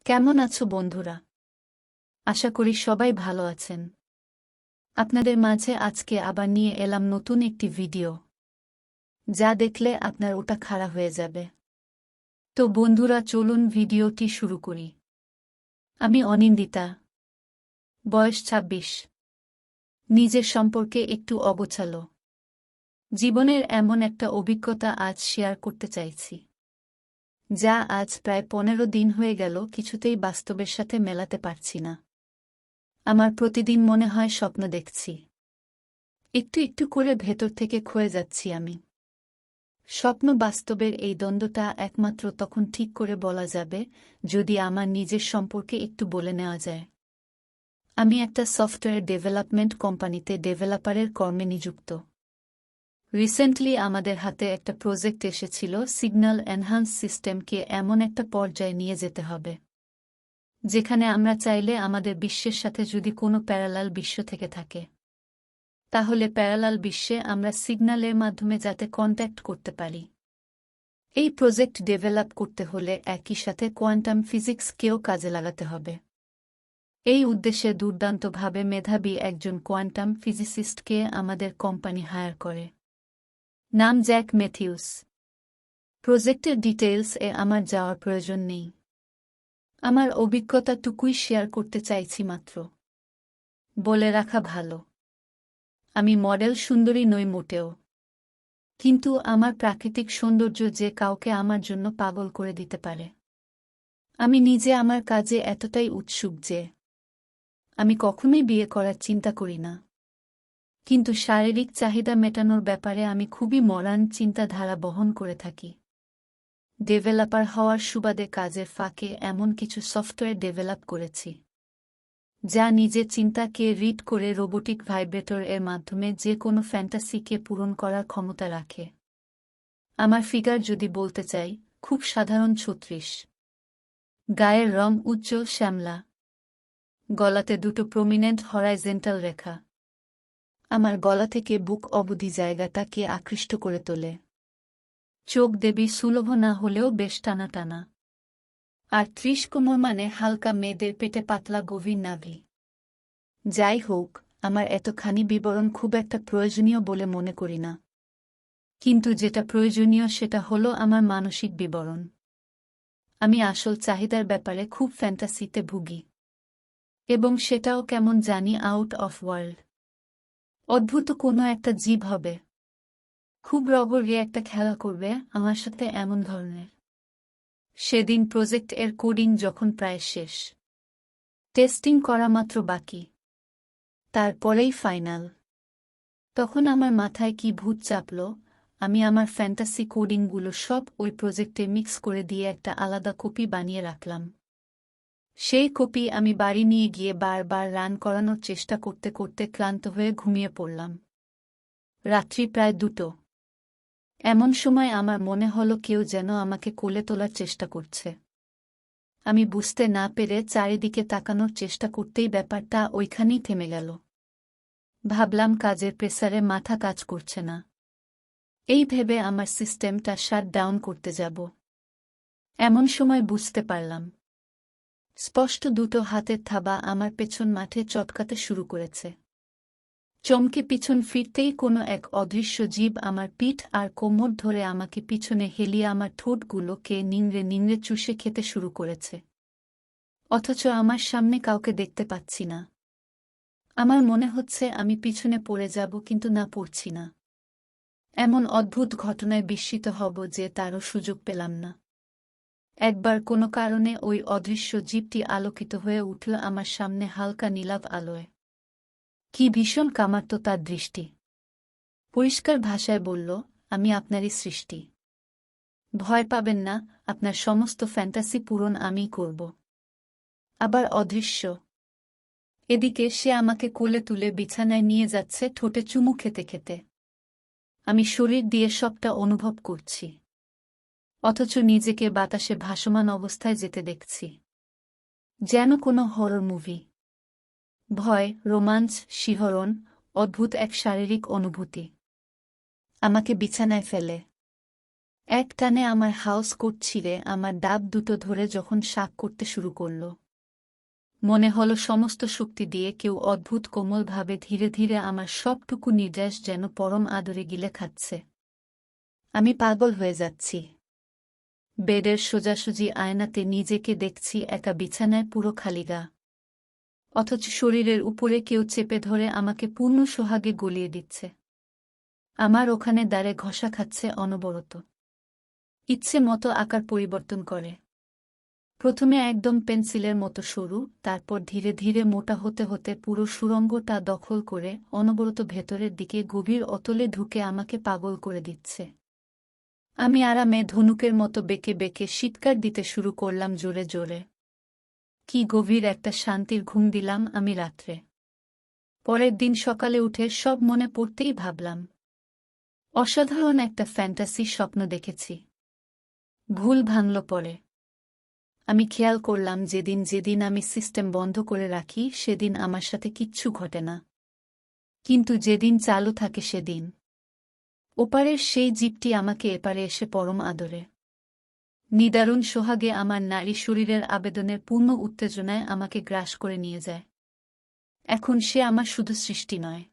কেমন আছো বন্ধুরা? আশা করি সবাই ভালো আছেন। আপনাদের মাঝে আজকে আবার নিয়ে এলাম নতুন একটি ভিডিও, যা দেখলে আপনার ওটা খাড়া হয়ে যাবে। তো বন্ধুরা, চলুন ভিডিওটি শুরু করি। আমি অনিন্দিতা, বয়স ২৬। নিজের সম্পর্কে একটু অগোছালো জীবনের এমন একটা অভিজ্ঞতা আজ শেয়ার করতে চাইছি, যা আজ প্রায় ১৫ দিন হয়ে গেল কিছুতেই বাস্তবের সাথে মেলাতে পারছি না। আমার প্রতিদিন মনে হয় স্বপ্ন দেখছি, একটু একটু করে ভেতর থেকে ক্ষয়ে যাচ্ছি আমি। স্বপ্ন বাস্তবের এই দ্বন্দ্বটা একমাত্র তখন ঠিক করে বলা যাবে যদি আমার নিজের সম্পর্কে একটু বলে নেওয়া যায়। আমি একটা সফটওয়্যার ডেভেলপমেন্ট কোম্পানিতে ডেভেলপারের কর্মে নিযুক্ত। রিসেন্টলি আমাদের হাতে একটা প্রজেক্ট এসেছিল, সিগন্যাল এনহান্স সিস্টেমকে এমন একটা পর্যায়ে নিয়ে যেতে হবে যেখানে আমরা চাইলে আমাদের বিশ্বের সাথে যদি কোনো প্যারালাল বিশ্ব থেকে থাকে, তাহলে প্যারালাল বিশ্বে আমরা সিগন্যালের মাধ্যমে যাতে কন্ট্যাক্ট করতে পারি। এই প্রজেক্ট ডেভেলপ করতে হলে একই সাথে কোয়ান্টাম ফিজিক্সকেও কাজে লাগাতে হবে। এই উদ্দেশ্যে দুর্দান্তভাবে মেধাবী একজন কোয়ান্টাম ফিজিসিস্টকে আমাদের কোম্পানি হায়ার করে। নাম জ্যাক ম্যাথিউস। প্রজেক্টের ডিটেইলস এ আমার যাওয়ার প্রয়োজন নেই। আমার অভিজ্ঞতাটুকুই শেয়ার করতে চাইছি মাত্র। বলে রাখা ভালো, আমি মডেল সুন্দরী নই মোটেও, কিন্তু আমার প্রাকৃতিক সৌন্দর্য যে কাউকে আমার জন্য পাগল করে দিতে পারে। আমি নিজে আমার কাজে এতটাই উৎসুক যে আমি কখনোই বিয়ে করার চিন্তা করি না, কিন্তু শারীরিক চাহিদা মেটানোর ব্যাপারে আমি খুবই মরান চিন্তাধারা বহন করে থাকি। ডেভেলপার হওয়ার সুবাদে কাজের ফাঁকে এমন কিছু সফটওয়্যার ডেভেলপ করেছি, যা নিজের চিন্তাকে রিড করে রোবোটিক ভাইব্রেটর এর মাধ্যমে যে কোনো ফ্যান্টাসিকে পূরণ করার ক্ষমতা রাখে। আমার ফিগার যদি বলতে চাই, খুব সাধারণ ৩৬। গায়ের রং উজ্জ্বল শ্যামলা, গলাতে দুটো প্রমিনেন্ট হরাইজেন্টাল রেখা। আমার গলা থেকে বুক অবধি জায়গাটাকে আকৃষ্ট করে তোলে। চোখ দেবী সুলভ না হলেও বেশ টানা টানা। আর ৩০ কোমর মানে হালকা মেয়েদের পেটে পাতলা গভীর নাভি। যাই হোক, আমার এতখানি বিবরণ খুব একটা প্রয়োজনীয় বলে মনে করি না, কিন্তু যেটা প্রয়োজনীয় সেটা হলো আমার মানসিক বিবরণ। আমি আসল চাহিদার ব্যাপারে খুব ফ্যান্টাসিতে ভুগি, এবং সেটাও কেমন জানি আউট অফ ওয়ার্ল্ড। অদ্ভুত কোনো একটা জীব হবে, খুব রগড়ে একটা খেলা করবে আমার সাথে, এমন ধরনের। সেদিন প্রজেক্ট এর কোডিং যখন প্রায় শেষ, টেস্টিং করা মাত্র বাকি, তারপরেই ফাইনাল, তখন আমার মাথায় কি ভূত চাপল। আমি আমার ফ্যান্টাসি কোডিংগুলো সব ওই প্রজেক্টে মিক্স করে দিয়ে একটা আলাদা কপি বানিয়ে রাখলাম। সেই কপি আমি বাড়ি নিয়ে গিয়ে বারবার রান করানোর চেষ্টা করতে করতে ক্লান্ত হয়ে ঘুমিয়ে পড়লাম। রাত্রি প্রায় ২টো। এমন সময় আমার মনে হলো কেউ যেন আমাকে কোলে তোলার চেষ্টা করছে। আমি বুঝতে না পেরে চারিদিকে তাকানোর চেষ্টা করতেই ব্যাপারটা ওইখানেই থেমে গেল। ভাবলাম কাজের প্রেসারে মাথা কাজ করছে না, এই ভেবে আমার সিস্টেমটা শাট ডাউন করতে যাব। এমন সময় বুঝতে পারলাম, স্পষ্ট দুটো হাতের থাবা আমার পেছন মাঠে চটকাতে শুরু করেছে। চমকে পিছন ফিরতেই কোনো এক অদৃশ্য জীব আমার পিঠ আর কোমর ধরে আমাকে পিছনে হেলিয়ে আমার ঠোঁটগুলোকে নিংড়ে নিংড়ে চুষে খেতে শুরু করেছে। অথচ আমার সামনে কাউকে দেখতে পাচ্ছি না। আমার মনে হচ্ছে আমি পিছনে পড়ে যাব, কিন্তু না, পড়ছি না। এমন অদ্ভুত ঘটনায় বিস্মিত হব যে তারও সুযোগ পেলাম না। একবার কোনো কারণে ওই অদৃশ্য জীবটি আলোকিত হয়ে উঠল আমার সামনে হালকা নীলাভ আলোয়। কি ভীষণ কামার্ত তার দৃষ্টি। পরিষ্কার ভাষায় বলল, আমি আপনারই সৃষ্টি। ভয় পাবেন না, আপনার সমস্ত ফ্যান্টাসি পূরণ আমিই করব। আবার অদৃশ্য। এদিকে সে আমাকে কোলে তুলে বিছানায় নিয়ে যাচ্ছে, ঠোঁটে চুমু খেতে খেতে। আমি শরীর দিয়ে সবটা অনুভব করছি, অথচ নিজেকে বাতাসে ভাসমান অবস্থায় যেতে দেখছি, যেন কোনো হরর মুভি। ভয়, রোমাঞ্চ, শিহরণ, অদ্ভুত এক শারীরিক অনুভূতি। আমাকে বিছানায় ফেলে এক টানে আমার হাউস কোট ছিঁড়ে আমার ডাব দুটো ধরে যখন শাক করতে শুরু করল, মনে হলো সমস্ত শক্তি দিয়ে কেউ অদ্ভুত কোমলভাবে ধীরে ধীরে আমার সবটুকু নির্যাস যেন পরম আদরে গিলে খাচ্ছে। আমি পাগল হয়ে যাচ্ছি। বেডের সোজাসুজি আয়নাতে নিজেকে দেখছি একা বিছানায় পুরো খালি গা, অথচ শরীরের উপরে কেউ চেপে ধরে আমাকে পূর্ণ সোহাগে গলিয়ে দিচ্ছে। আমার ওখানে দাঁড়ে ঘষা খাচ্ছে অনবরত, ইচ্ছে মতো আকার পরিবর্তন করে। প্রথমে একদম পেন্সিলের মতো সরু, তারপর ধীরে ধীরে মোটা হতে হতে পুরো সুড়ঙ্গটা দখল করে অনবরত ভেতরের দিকে গভীর অতলে ঢুকে আমাকে পাগল করে দিচ্ছে। আমি আরামে ধনুকের মতো বেঁকে বেঁকে শীতকার দিতে শুরু করলাম জোরে জোরে। কি গভীর একটা শান্তির ঘুম দিলাম আমি রাত্রে। পরের দিন সকালে উঠে সব মনে পড়তেই ভাবলাম, অসাধারণ একটা ফ্যান্টাসি স্বপ্ন দেখেছি। ভুল ভাঙল পরে। আমি খেয়াল করলাম যেদিন যেদিন আমি সিস্টেম বন্ধ করে রাখি সেদিন আমার সাথে কিচ্ছু ঘটে না, কিন্তু যেদিন চালু থাকে সেদিন ওপারের সেই জীবটি আমাকে এপারে এসে পরম আদরে, নিদারুণ সোহাগে আমার নারী শরীরের আবেদনের পূর্ণ উত্তেজনায় আমাকে গ্রাস করে নিয়ে যায়। এখন সে আমার শুধু সৃষ্টি নয়,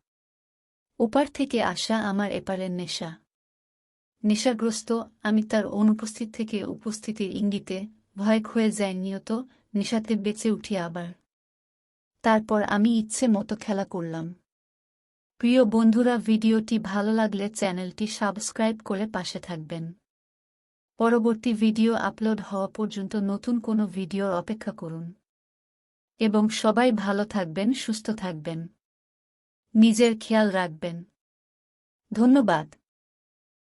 ওপার থেকে আসা আমার এপারের নেশা। নেশাগ্রস্ত আমি তার অনুপস্থিত থেকে উপস্থিতির ইঙ্গিতে ভয় হয়ে যায় নিয়ত, নেশাতে বেঁচে উঠি আবার। তারপর আমি ইচ্ছে মতো খেলা করলাম। প্রিয় বন্ধুরা, ভিডিওটি ভালো লাগলে চ্যানেলটি সাবস্ক্রাইব করে পাশে থাকবেন। পরবর্তী ভিডিও আপলোড হওয়া পর্যন্ত নতুন কোনো ভিডিওর অপেক্ষা করুন। এবং সবাই ভালো থাকবেন, সুস্থ থাকবেন, নিজের খেয়াল রাখবেন। ধন্যবাদ।